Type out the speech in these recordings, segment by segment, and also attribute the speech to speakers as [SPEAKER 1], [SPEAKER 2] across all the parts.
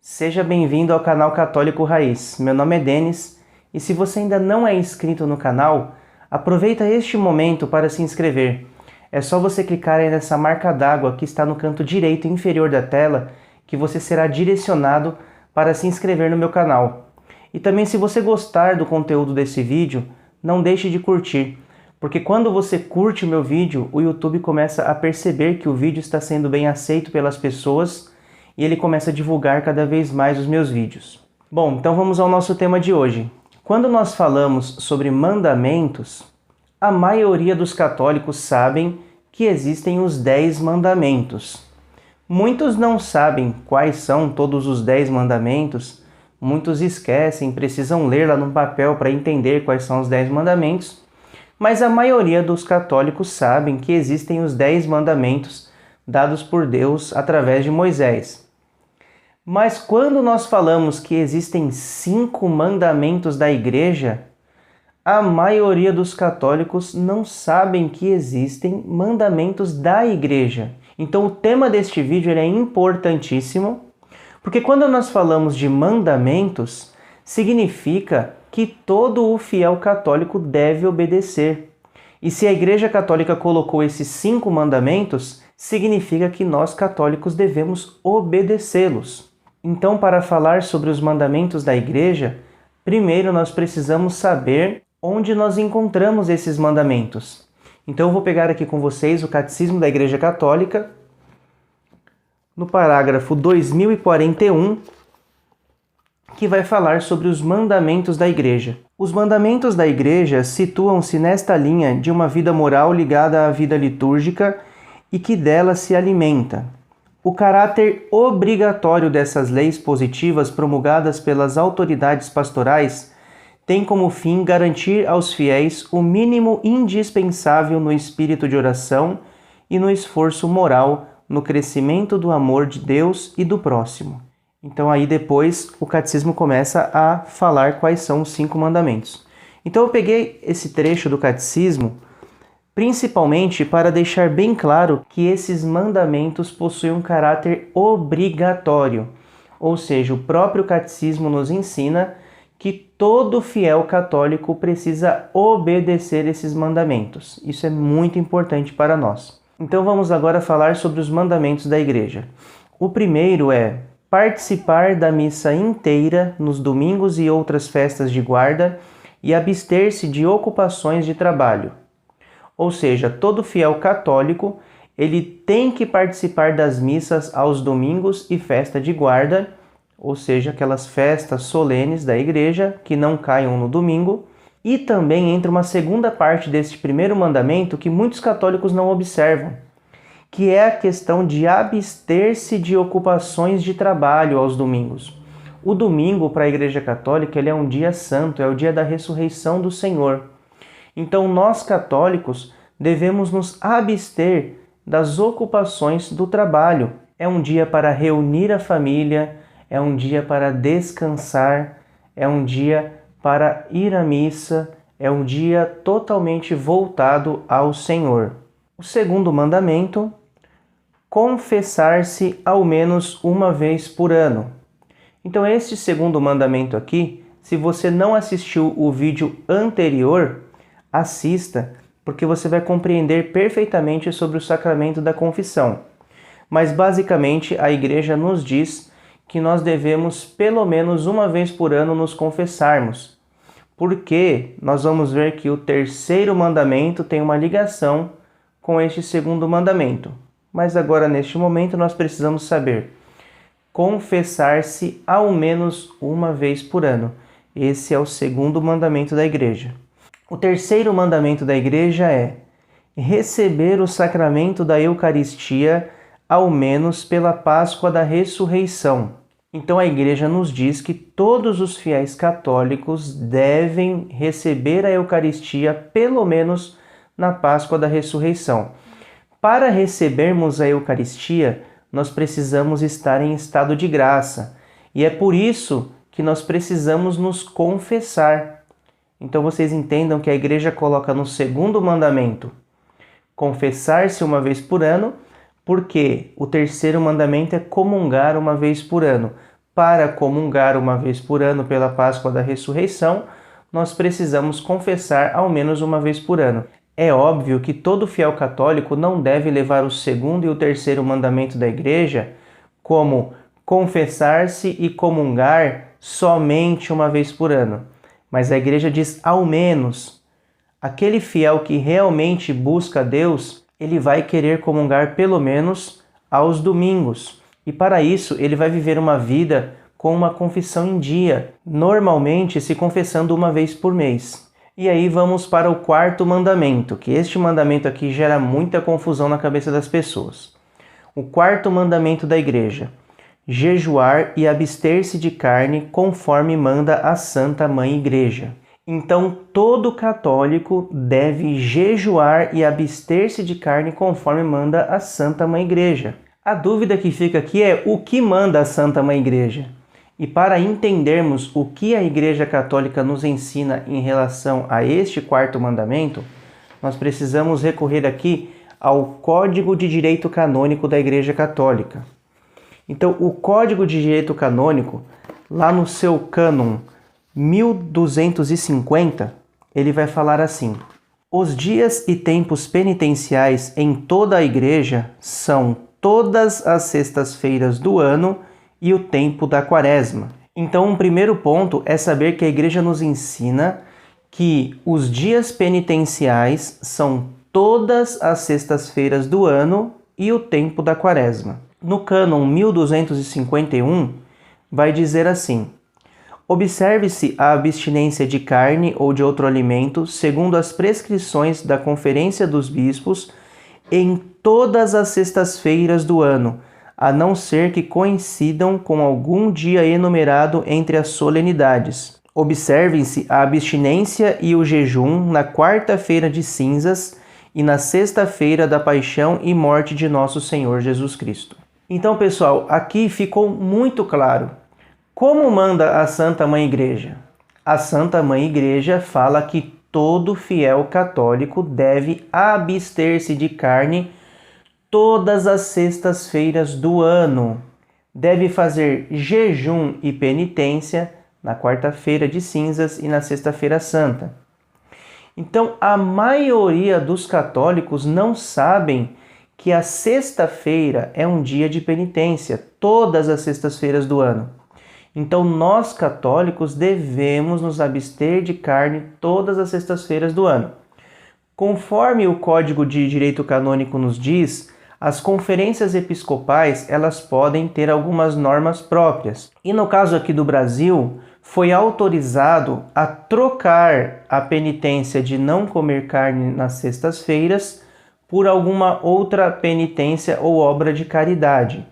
[SPEAKER 1] Seja bem-vindo ao canal Católico Raiz. Meu nome é Denis e se você ainda não é inscrito no canal, aproveita este momento para se inscrever. É só você clicar aí nessa marca d'água que está no canto direito inferior da tela que você será direcionado para se inscrever no meu canal. E também, se você gostar do conteúdo desse vídeo, não deixe de curtir, porque quando você curte o meu vídeo, o YouTube começa a perceber que o vídeo está sendo bem aceito pelas pessoas e ele começa a divulgar cada vez mais os meus vídeos. Bom, então vamos ao nosso tema de hoje. Quando nós falamos sobre mandamentos, a maioria dos católicos sabem que existem os 10 mandamentos. Muitos não sabem quais são todos os 10 mandamentos, muitos esquecem, precisam ler lá no papel para entender quais são os 10 mandamentos, mas a maioria dos católicos sabem que existem os 10 mandamentos dados por Deus através de Moisés. Mas quando nós falamos que existem 5 mandamentos da Igreja, a maioria dos católicos não sabem que existem mandamentos da Igreja. Então o tema deste vídeo é importantíssimo, porque quando nós falamos de mandamentos, significa que todo o fiel católico deve obedecer. E se a Igreja Católica colocou esses 5 mandamentos, significa que nós católicos devemos obedecê-los. Então, para falar sobre os mandamentos da Igreja, primeiro nós precisamos saber onde nós encontramos esses mandamentos. Então eu vou pegar aqui com vocês o Catecismo da Igreja Católica, no parágrafo 2041, que vai falar sobre os mandamentos da Igreja. Os mandamentos da Igreja situam-se nesta linha de uma vida moral ligada à vida litúrgica e que dela se alimenta. O caráter obrigatório dessas leis positivas promulgadas pelas autoridades pastorais tem como fim garantir aos fiéis o mínimo indispensável no espírito de oração e no esforço moral no crescimento do amor de Deus e do próximo. Então aí depois o catecismo começa a falar quais são os 5 mandamentos. Então eu peguei esse trecho do catecismo principalmente para deixar bem claro que esses mandamentos possuem um caráter obrigatório, ou seja, o próprio catecismo nos ensina que todo fiel católico precisa obedecer esses mandamentos. Isso é muito importante para nós. Então vamos agora falar sobre os mandamentos da Igreja. O primeiro é participar da missa inteira nos domingos e outras festas de guarda e abster-se de ocupações de trabalho. Ou seja, todo fiel católico ele tem que participar das missas aos domingos e festa de guarda, ou seja, aquelas festas solenes da igreja que não caiam no domingo. E também entra uma segunda parte deste primeiro mandamento que muitos católicos não observam, que é a questão de abster-se de ocupações de trabalho aos domingos. O domingo para a Igreja Católica ele é um dia santo, é o dia da ressurreição do Senhor. Então nós católicos devemos nos abster das ocupações do trabalho. É um dia para reunir a família, é um dia para descansar, é um dia para ir à missa, é um dia totalmente voltado ao Senhor. O segundo mandamento, confessar-se ao menos uma vez por ano. Então este segundo mandamento aqui, se você não assistiu o vídeo anterior, assista, porque você vai compreender perfeitamente sobre o sacramento da confissão. Mas basicamente a Igreja nos diz que nós devemos pelo menos uma vez por ano nos confessarmos, porque nós vamos ver que o terceiro mandamento tem uma ligação com este segundo mandamento. Mas agora neste momento nós precisamos saber confessar-se ao menos uma vez por ano. Esse é o segundo mandamento da Igreja. O terceiro mandamento da Igreja é receber o sacramento da Eucaristia ao menos pela Páscoa da Ressurreição. Então a Igreja nos diz que todos os fiéis católicos devem receber a Eucaristia pelo menos na Páscoa da Ressurreição. Para recebermos a Eucaristia, nós precisamos estar em estado de graça. E é por isso que nós precisamos nos confessar. Então vocês entendam que a Igreja coloca no segundo mandamento confessar-se uma vez por ano, porque o terceiro mandamento é comungar uma vez por ano. para comungar uma vez por ano pela Páscoa da Ressurreição, nós precisamos confessar ao menos uma vez por ano. É óbvio que todo fiel católico não deve levar o segundo e o terceiro mandamento da Igreja como confessar-se e comungar somente uma vez por ano. Mas a Igreja diz ao menos. Aquele fiel que realmente busca Deus, ele vai querer comungar pelo menos aos domingos. E para isso, ele vai viver uma vida com uma confissão em dia, normalmente se confessando uma vez por mês. E aí vamos para o quarto mandamento, que este mandamento aqui gera muita confusão na cabeça das pessoas. O quarto mandamento da Igreja: jejuar e abster-se de carne conforme manda a Santa Mãe Igreja. Então, todo católico deve jejuar e abster-se de carne conforme manda a Santa Mãe Igreja. A dúvida que fica aqui é o que manda a Santa Mãe Igreja? E para entendermos o que a Igreja Católica nos ensina em relação a este quarto mandamento, nós precisamos recorrer aqui ao Código de Direito Canônico da Igreja Católica. Então, o Código de Direito Canônico, lá no seu cânon 1250, ele vai falar assim: os dias e tempos penitenciais em toda a Igreja são todas as sextas-feiras do ano e o tempo da quaresma. Então, um primeiro ponto é saber que a Igreja nos ensina que os dias penitenciais são todas as sextas-feiras do ano e o tempo da quaresma. No cânon 1251, vai dizer assim: observe-se a abstinência de carne ou de outro alimento, segundo as prescrições da Conferência dos Bispos, em todas as sextas-feiras do ano, a não ser que coincidam com algum dia enumerado entre as solenidades. Observem-se a abstinência e o jejum na quarta-feira de cinzas e na sexta-feira da paixão e morte de nosso Senhor Jesus Cristo. Então, pessoal, aqui ficou muito claro. Como manda a Santa Mãe Igreja? A Santa Mãe Igreja fala que todo fiel católico deve abster-se de carne todas as sextas-feiras do ano. Deve fazer jejum e penitência na quarta-feira de cinzas e na sexta-feira santa. Então, a maioria dos católicos não sabem que a sexta-feira é um dia de penitência, todas as sextas-feiras do ano. Então, nós católicos devemos nos abster de carne todas as sextas-feiras do ano. Conforme o Código de Direito Canônico nos diz, as conferências episcopais elas podem ter algumas normas próprias. E no caso aqui do Brasil, foi autorizado a trocar a penitência de não comer carne nas sextas-feiras por alguma outra penitência ou obra de caridade.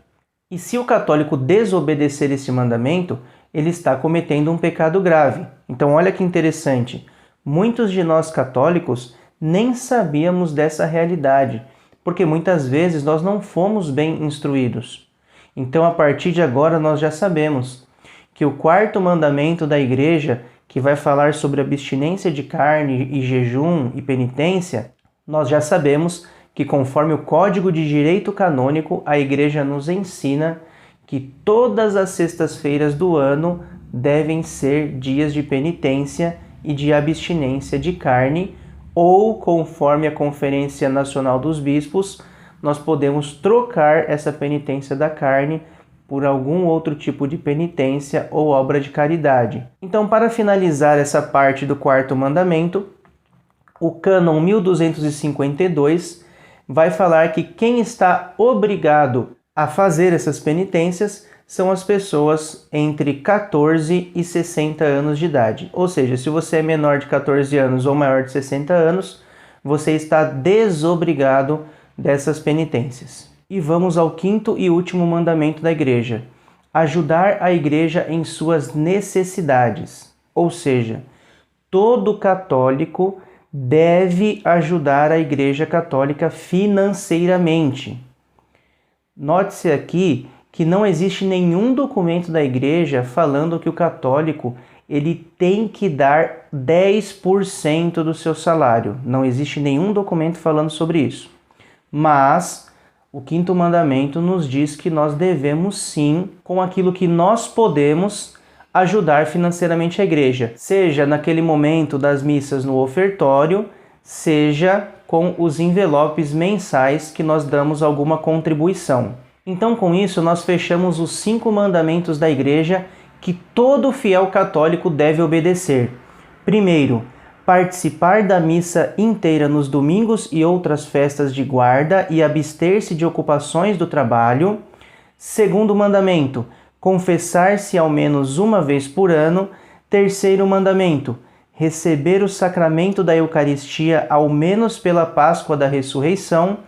[SPEAKER 1] E se o católico desobedecer esse mandamento, ele está cometendo um pecado grave. Então olha que interessante, muitos de nós católicos nem sabíamos dessa realidade, porque muitas vezes nós não fomos bem instruídos. Então a partir de agora nós já sabemos que o quarto mandamento da Igreja, que vai falar sobre abstinência de carne e jejum e penitência, nós já sabemos que conforme o Código de Direito Canônico, a Igreja nos ensina que todas as sextas-feiras do ano devem ser dias de penitência e de abstinência de carne, ou, conforme a Conferência Nacional dos Bispos, nós podemos trocar essa penitência da carne por algum outro tipo de penitência ou obra de caridade. Então, para finalizar essa parte do quarto mandamento, o cânon 1252 vai falar que quem está obrigado a fazer essas penitências são as pessoas entre 14 e 60 anos de idade. Ou seja, se você é menor de 14 anos ou maior de 60 anos, você está desobrigado dessas penitências. E vamos ao quinto e último mandamento da Igreja: ajudar a Igreja em suas necessidades. Ou seja, todo católico deve ajudar a Igreja Católica financeiramente. Note-se aqui que não existe nenhum documento da Igreja falando que o católico ele tem que dar 10% do seu salário. Não existe nenhum documento falando sobre isso. Mas O quinto mandamento nos diz que nós devemos sim, com aquilo que nós podemos, ajudar financeiramente a igreja, seja naquele momento das missas no ofertório, seja com os envelopes mensais que nós damos alguma contribuição. Então, com isso, nós fechamos os 5 mandamentos da igreja que todo fiel católico deve obedecer. Primeiro, participar da missa inteira nos domingos e outras festas de guarda e abster-se de ocupações do trabalho. Segundo mandamento, confessar-se ao menos uma vez por ano. Terceiro mandamento, receber o sacramento da Eucaristia ao menos pela Páscoa da Ressurreição.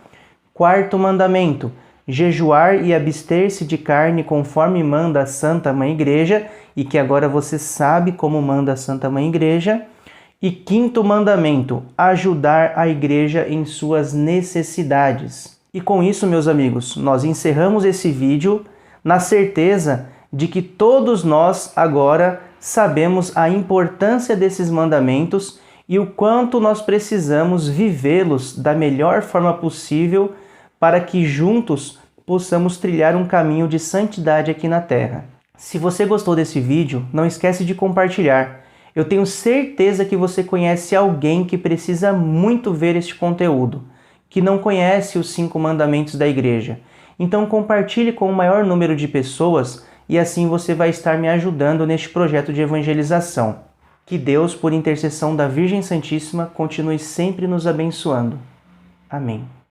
[SPEAKER 1] Quarto mandamento, jejuar e abster-se de carne conforme manda a Santa Mãe Igreja, e que agora você sabe como manda a Santa Mãe Igreja. E quinto mandamento, ajudar a igreja em suas necessidades. E com isso, meus amigos, nós encerramos esse vídeo na certeza de que todos nós agora sabemos a importância desses mandamentos e o quanto nós precisamos vivê-los da melhor forma possível para que juntos possamos trilhar um caminho de santidade aqui na Terra. Se você gostou desse vídeo, não esquece de compartilhar. Eu tenho certeza que você conhece alguém que precisa muito ver este conteúdo, que não conhece os 5 mandamentos da igreja. Então compartilhe com o maior número de pessoas e assim você vai estar me ajudando neste projeto de evangelização. Que Deus, por intercessão da Virgem Santíssima, continue sempre nos abençoando. Amém.